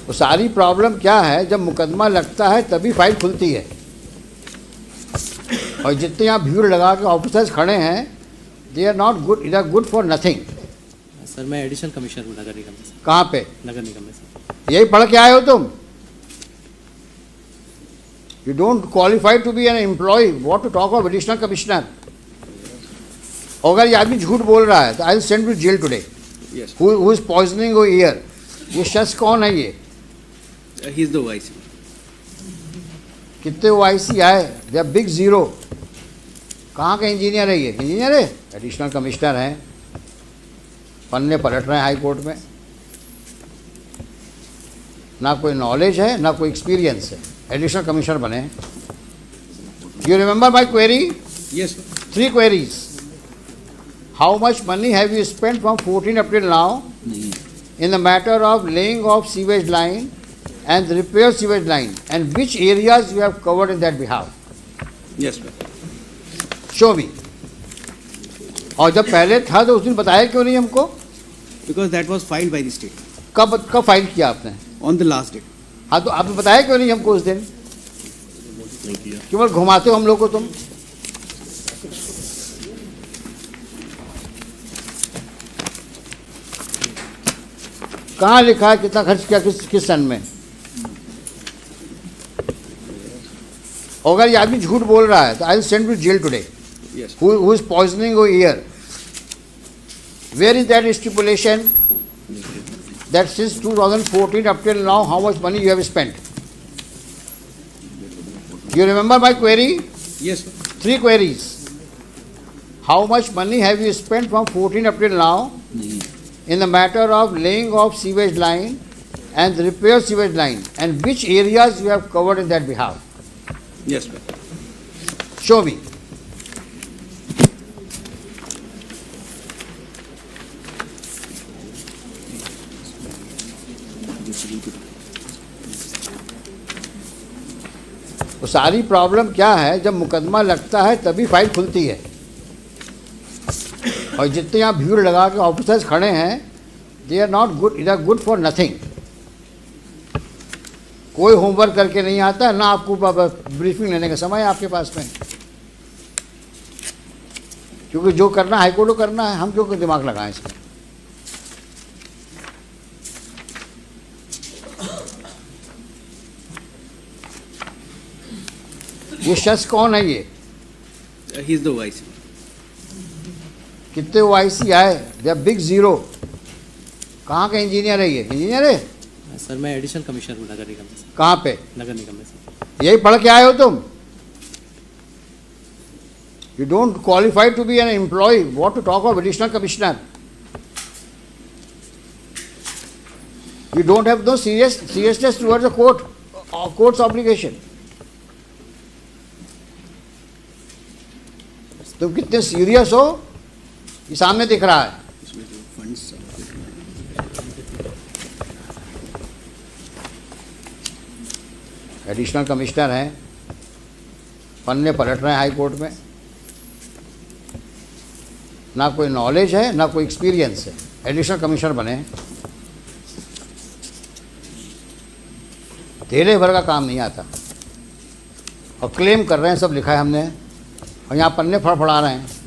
वो सारी प्रॉब्लम क्या है, जब मुकदमा लगता है तभी फाइल खुलती है। और जितने यहाँ भीड़ लगा के ऑफिसर्स खड़े हैं, they are not good, they are good for nothing. Sir मैं एडिशनल कमिश्नर हूँ नगर निगम में सर। कहाँ पे? नगर निगम में सर। यही पढ़ के आए हो तुम? You don't qualify to be an employ, what to talk of additional commissioner. अगर ये आदमी झूठ बोल रहा है तो I will send to jail today. Who is poisoning your ear? ये शख्स कौन है? ये ही इज द वाइस। कितने OIC आए? They are big zero. कहाँ का इंजीनियर है ये? इंजीनियर है, एडिशनल कमिश्नर हैं, पन्ने पलट रहे हैं हाई कोर्ट में। ना कोई नॉलेज है ना कोई एक्सपीरियंस है, एडिशनल कमिश्नर बने। You remember my query? Yes. 3 queries. How much money have you spent from 14 April now in the matter of laying of sewage line and repair sewage line, and which areas you have covered in that behalf? Yes sir. Show me. और जब पहले था तो उस दिन बताया क्यों नहीं हमको? Because that was filed by the state. कब फाइल किया आपने? On the last date. हाँ, तो आपने बताया क्यों नहीं हमको उस दिन? केवल घुमाते हो हम लोग को तुम। कहाँ लिखा है कितना खर्च किया, किस सन में? अगर ये आदमी झूठ बोल रहा है तो I will send to jail today. Who is poisoning your ear? Where is that stipulation that since 2014 up till now how much money you have spent? You remember my query? Yes sir। 3 queries. How much money have you spent from 14 up till now in the matter of laying of sewage line and repair sewage line, and which areas you have covered in that behalf? Yes sir। Show me. वो सारी problem क्या है, जब मुकदमा लगता है तभी file खुलती है। और जितने यहाँ भीड़ लगा के ऑफिसर्स खड़े हैं, they are not good, they are good for nothing. कोई होमवर्क करके नहीं आता है, ना आपको ब्रीफिंग लेने का समय है आपके पास में, क्योंकि जो करना है हाईकोर्ट को करना है, हम क्यों दिमाग लगाएं इसमें। ये शख्स कौन है? ये ही इज द वाइस। कितने OIC आए? They are big zero. कहाँ का इंजीनियर है ये? इंजीनियर है, सर मैं एडिशनल कमिश्नर हूँ नगर निगम में सर। कहाँ पे? नगर निगम में सर। यही पढ़ के आए हो तुम? You don't qualify to be an employ, what to talk of additional commissioner. You don't have no seriousness towards the court's obligation. तुम कितने सीरियस हो ये सामने दिख रहा है। एडिशनल कमिश्नर हैं, पन्ने पलट रहे हैं हाई कोर्ट में। ना कोई नॉलेज है ना कोई एक्सपीरियंस है, एडिशनल कमिश्नर बने। तेरे भर का काम नहीं आता और क्लेम कर रहे हैं सब लिखा है हमने, और यहाँ पन्ने फड़फड़ा रहे हैं।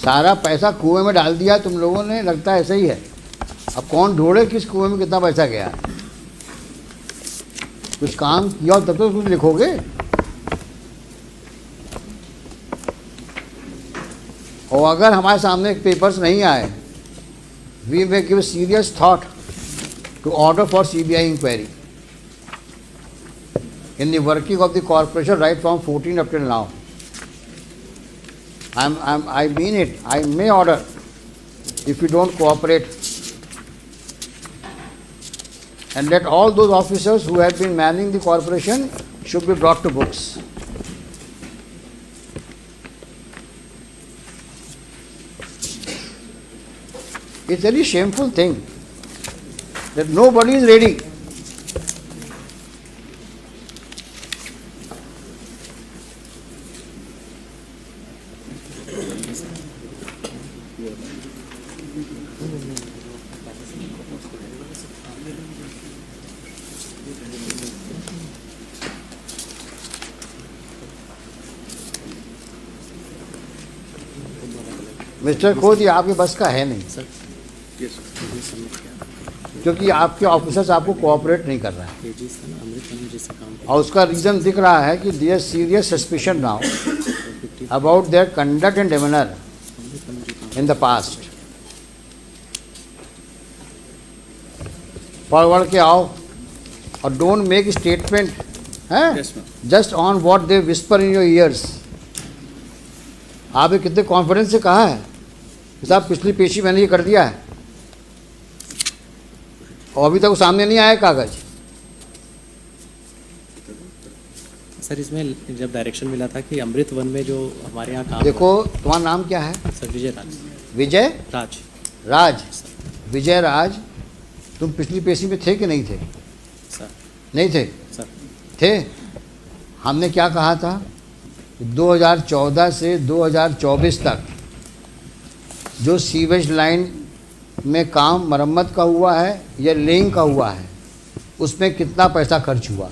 सारा पैसा कुएं में डाल दिया तुम लोगों ने, लगता है ऐसा ही है। अब कौन ढूंढे किस कुएं में कितना पैसा गया। कुछ काम किया तब तो कुछ लिखोगे। और अगर हमारे सामने पेपर्स नहीं आए, we may give serious thought to order for CBI inquiry in the working of the corporation right from 14 up till now. I mean it. I may order if you don't cooperate. and let all those officers who have been manning the corporation should be brought to books. It's a very shameful thing that nobody is ready. Mister खोद, ये आपके बस का है नहीं, sir yes sir, क्योंकि आपके officers आपको कोऑपरेट नहीं कर रहे हैं, ये जी सर अमृत वन जैसे काम और उसका रीजन दिख रहा है कि there serious suspicion now about their conduct and demeanour in the past. Forward के आओ और don't make statement Yes, ma'am. Just on what they whisper in your ears. आपने कितने कॉन्फिडेंस से कहा है कि साहब पिछली पेशी मैंने ये कर दिया है, और अभी तक वो सामने नहीं आया कागज. सर इसमें जब डायरेक्शन मिला था कि अमृत वन में जो हमारे यहाँ काम देखो, तुम्हारा नाम क्या है? सर विजय राज. विजय राज राज. विजय राज, तुम पिछली पेशी में थे कि नहीं थे? सर. नहीं थे? सर थे. हमने क्या कहा था? 2014 से 2024 तक जो सीवेज लाइन में काम मरम्मत का हुआ है या लेइंग का हुआ है, उसमें कितना पैसा खर्च हुआ,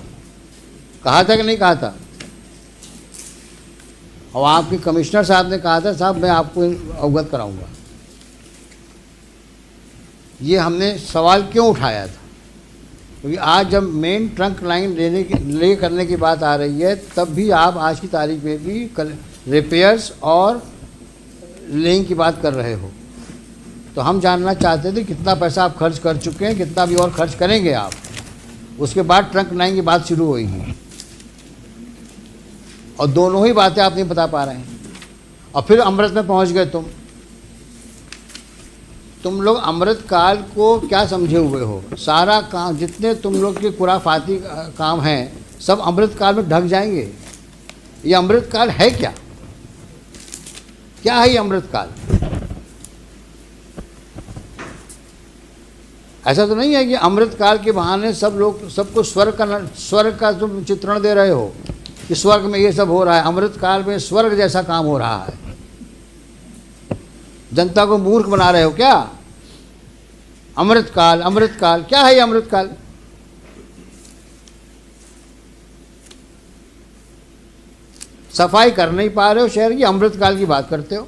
कहा था कि नहीं कहा था? और आपके कमिश्नर साहब ने कहा था साहब मैं आपको अवगत कराऊंगा. ये हमने सवाल क्यों उठाया था? क्योंकि आज जब मेन ट्रंक लाइन ले करने की बात आ रही है, तब भी आप आज की तारीख में भी रिपेयर्स और लेइंग की बात कर रहे हो. तो हम जानना चाहते थे कितना पैसा आप खर्च कर चुके हैं, कितना भी और खर्च करेंगे आप. उसके बाद ट्रंक लाइन की बात शुरू होगी, और दोनों ही बातें आप नहीं बता पा रहे हैं. और फिर अमृत में पहुंच गए तुम लोग अमृत काल को क्या समझे हुए हो? सारा काम, जितने तुम लोग के खुराफाती काम हैं, सब अमृत काल में ढक जाएंगे. ये अमृत काल है क्या? क्या है ये अमृत काल? ऐसा तो नहीं है कि अमृत काल के बहाने सब लोग सबको स्वर्ग का तुम चित्रण दे रहे हो कि स्वर्ग में ये सब हो रहा है. अमृत काल में स्वर्ग जैसा काम हो रहा है. जनता को मूर्ख बना रहे हो क्या? अमृत काल क्या है ये अमृत काल? सफाई कर नहीं पा रहे हो शहर की, अमृत काल की बात करते हो.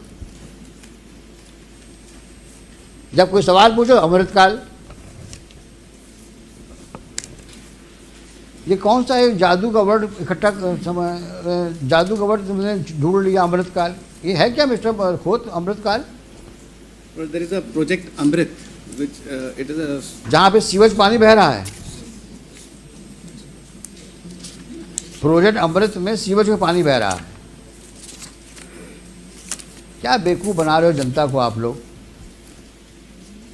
जब कोई सवाल पूछो अमृत काल. ये कौन सा एक जादू का वर्ड जादू का वर्ड तुमने ढूंढ लिया, अमृत काल? ये है क्या मिस्टर खोत अमृत काल? Well, there is a project Amrit, which it is a जहाँ पे सीवेज पानी बह रहा है. प्रोजेक्ट अमृत में सीवेज में पानी बह रहा है. क्या बेवकूफ़ बना रहे हो जनता को आप लोग,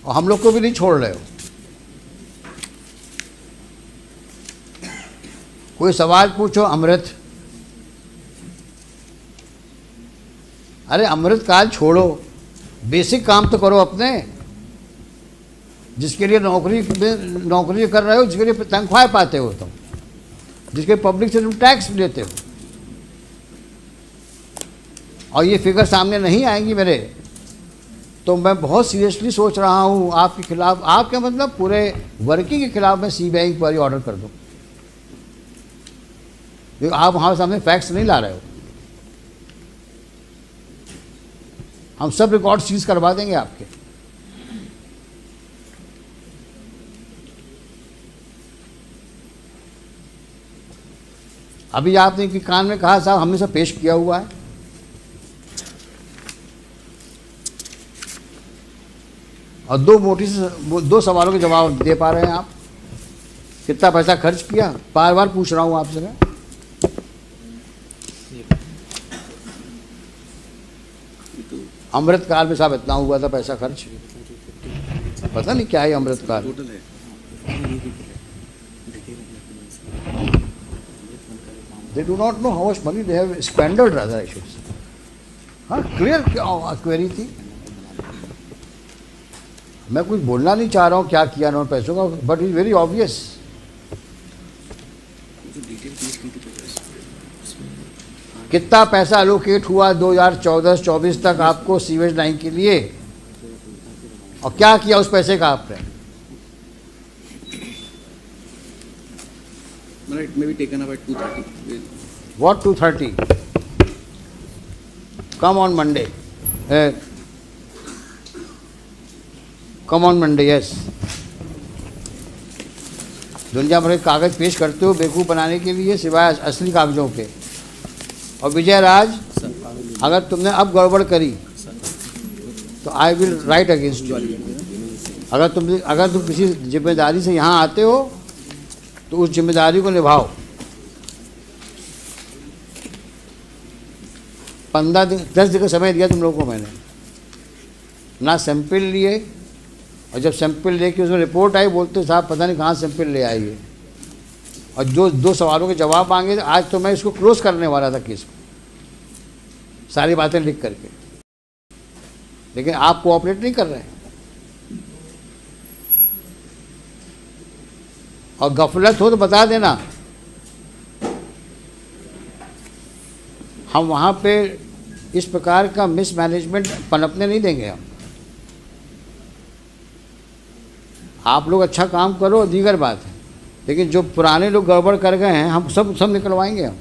और हम लोग को भी नहीं छोड़ रहे हो. कोई सवाल पूछो अमृत. अरे अमृत काल छोड़ो, बेसिक काम तो करो अपने, जिसके लिए नौकरी कर रहे हो, जिसके लिए तनख्वाह पाते हो तुम, जिसके पब्लिक से तुम टैक्स लेते हो. और ये फिगर सामने नहीं आएंगी मेरे, तो मैं बहुत सीरियसली सोच रहा हूँ आपके खिलाफ, आपके मतलब पूरे वर्किंग के खिलाफ मैं सीबीआई इंक्वायरी ऑर्डर कर दूँ. क्योंकि आप हमारे सामने फैक्ट्स नहीं ला रहे हो. हम सब रिकॉर्ड सीज करवा देंगे आपके. अभी आपने कि कान में कहा साहब हमने सब पेश किया हुआ है. और दो सवालों के जवाब दे पा रहे हैं आप. कितना पैसा खर्च किया, बार बार पूछ रहा हूं आपसे मैं. अमृत काल में साहब इतना हुआ था पैसा खर्च, पता नहीं क्या है अमृत काल. total है. They do not know how much money they have squandered, rather I should say. हाँ क्लियर क्वेरी थी. मैं कुछ बोलना नहीं चाह रहा हूँ क्या किया उन्होंने पैसों का, बट इज वेरी ऑब्वियस. कितना पैसा एलोकेट हुआ 2014-24 तक आपको सीवेज लाइन के लिए, और क्या किया उस पैसे का आपने? It may be taken up at 2:30. What 2:30? Come on Monday. Come on Monday, yes. दुनिया भर के कागज पेश करते हो बेवकूफ़ बनाने के लिए सिवाय असली कागजों के. और विजय राज, अगर तुमने अब गड़बड़ करी तो I will write against you. अगर तुम किसी जिम्मेदारी से यहाँ आते हो तो उस जिम्मेदारी को निभाओ. 15 दिन 10 दिन का समय दिया तुम लोगों को मैंने, ना सैंपल लिए, और जब सैंपल लेके उसमें रिपोर्ट आई बोलते साहब पता नहीं कहाँ सैंपल ले आई है, और जो 2 सवालों के जवाब मांगे. आज तो मैं इसको क्लोज करने वाला था केस को, सारी बातें लिख करके, लेकिन आप कोऑपरेट नहीं कर रहे हैं. और गफलत हो तो बता देना, हम वहाँ पे इस प्रकार का मिसमैनेजमेंट पनपने नहीं देंगे हम. आप लोग अच्छा काम करो दीगर बात है, लेकिन जो पुराने लोग गड़बड़ कर गए हैं हम सब निकलवाएंगे हम.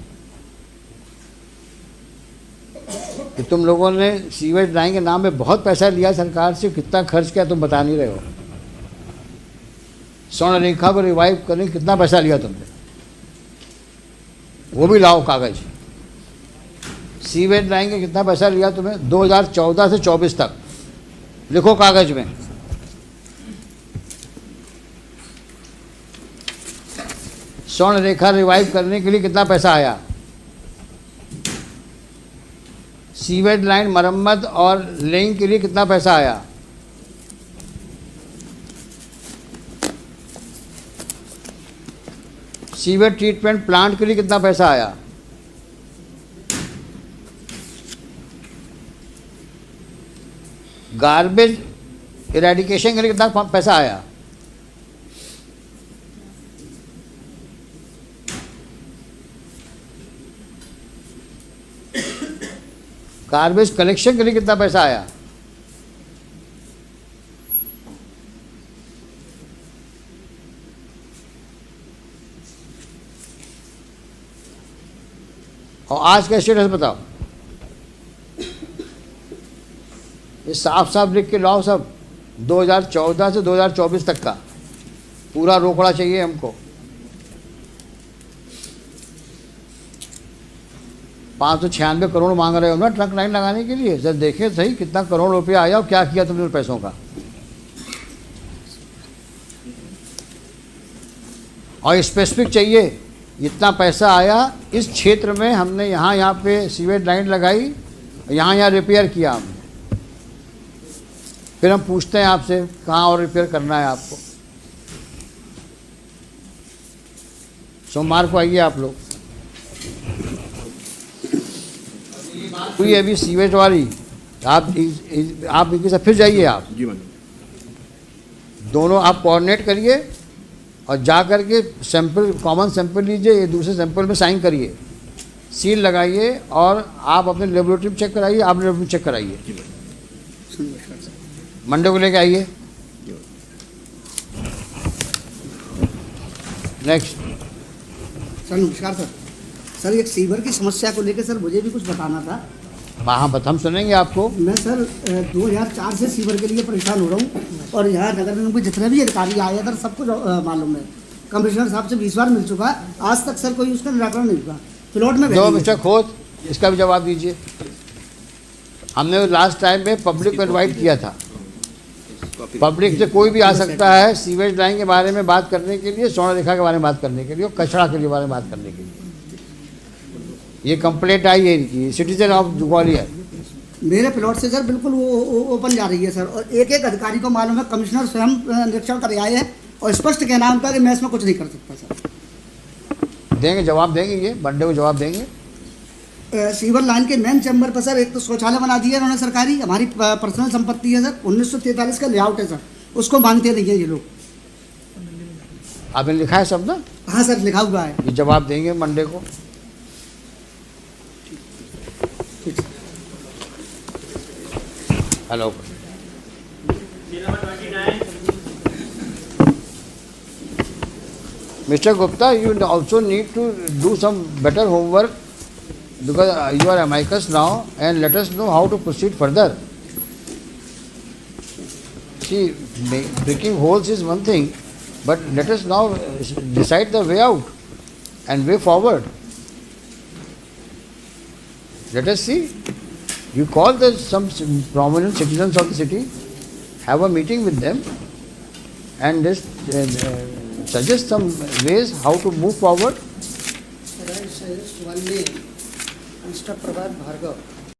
कि तुम लोगों ने सीवेज लाइन के नाम में बहुत पैसा लिया सरकार से, कितना खर्च किया तुम बता नहीं रहे हो. स्वर्ण रेखा को रिवाइव करने कितना पैसा लिया तुमने, वो भी लाओ कागज. सीवेज लाइन के कितना पैसा लिया तुम्हें 2014 से 24 तक, लिखो कागज में. स्वर्ण रेखा रिवाइव करने के लिए कितना पैसा आया, सीवेज लाइन मरम्मत और लेइंग के लिए कितना पैसा आया, सीवेज ट्रीटमेंट प्लांट के लिए कितना पैसा आया, गार्बेज इरेडिकेशन के लिए कितना पैसा आया, गार्बेज कलेक्शन के लिए कितना पैसा आया. और आज का स्टेटस बताओ. ये साफ साफ लिख के लाओ सब, 2014 से 2024 तक का पूरा रोकड़ा चाहिए हमको. 596 करोड़ मांग रहे हो ना ट्रक लाइन लगाने के लिए. जब देखें सही कितना करोड़ रुपया आया और क्या किया तुमने पैसों का. और स्पेसिफिक चाहिए इतना पैसा आया इस क्षेत्र में, हमने यहाँ पे सीवेज लाइन लगाई, यहाँ रिपेयर किया हमने. फिर हम पूछते हैं आपसे कहाँ और रिपेयर करना है आपको. सोमवार को आइए आप लोग. हुई अभी सीवेज वाली, आप इनके साथ फिर जाइए. आप दोनों आप कोऑर्डिनेट करिए और जा कर के सैंपल, कॉमन सैंपल लीजिए, ये दूसरे सैंपल में साइन करिए, सील लगाइए, और आप अपने लेबोरेटरी में चेक कराइए, आप लेबोरेटरी में चेक कराइए. मंडे को लेके आइए. नेक्स्ट. सर नमस्कार सर. सर एक सीवर की समस्या को लेकर सर मुझे भी कुछ बताना था. हाँ हम सुनेंगे आपको. मैं सर 2004 से सीवर के लिए परेशान हो रहा हूँ, और यहाँ नगर निगम के जितने भी अधिकारी आए सर सबको मालूम है. कमिश्नर साहब से 20 बार मिल चुका, आज तक सर कोई उसका निराकरण नहीं हुआ. प्लॉट में जो मिस्टर खोत, इसका भी जवाब दीजिए. हमने लास्ट टाइम में पब्लिक को इन्वाइट किया था. पब्लिक से कोई भी आ सकता है सीवेज लाइन के बारे में बात करने के लिए, स्वर्ण रेखा के बारे में बात करने के लिए, और कचरा के लिए बारे में बात करने के लिए. ये कंप्लेंट आई है इनकी, सिटीजन ऑफ ग्वालियर. मेरे प्लॉट से सर बिल्कुल वो ओपन जा रही है सर, और एक एक अधिकारी को मालूम है. कमिश्नर स्वयं निरीक्षण कर आए हैं और स्पष्ट कहना उनका कि मैं इसमें कुछ नहीं कर सकता सर. देंगे, जवाब देंगे, ये मंडे को जवाब देंगे। सीवर लाइन के मेन चैम्बर पर सर एक तो शौचालय बना दिया इन्होंने सरकारी, हमारी पर्सनल संपत्ति है सर, 1943 का लेआउट है सर, उसको मानते नहीं है ये लोग। आपने लिखा है सब ना? हाँ सर लिखा हुआ है। ये जवाब देंगे मंडे को। Hello, Mr. Gupta, you also need to do some better homework because you are amicus now, and let us know how to proceed further. See, breaking holes is one thing, but let us now decide the way out and way forward. Let us see. You call some prominent citizens of the city, have a meeting with them, and just suggest some ways how to move forward. One name, Mr. Prabhat Bhargav.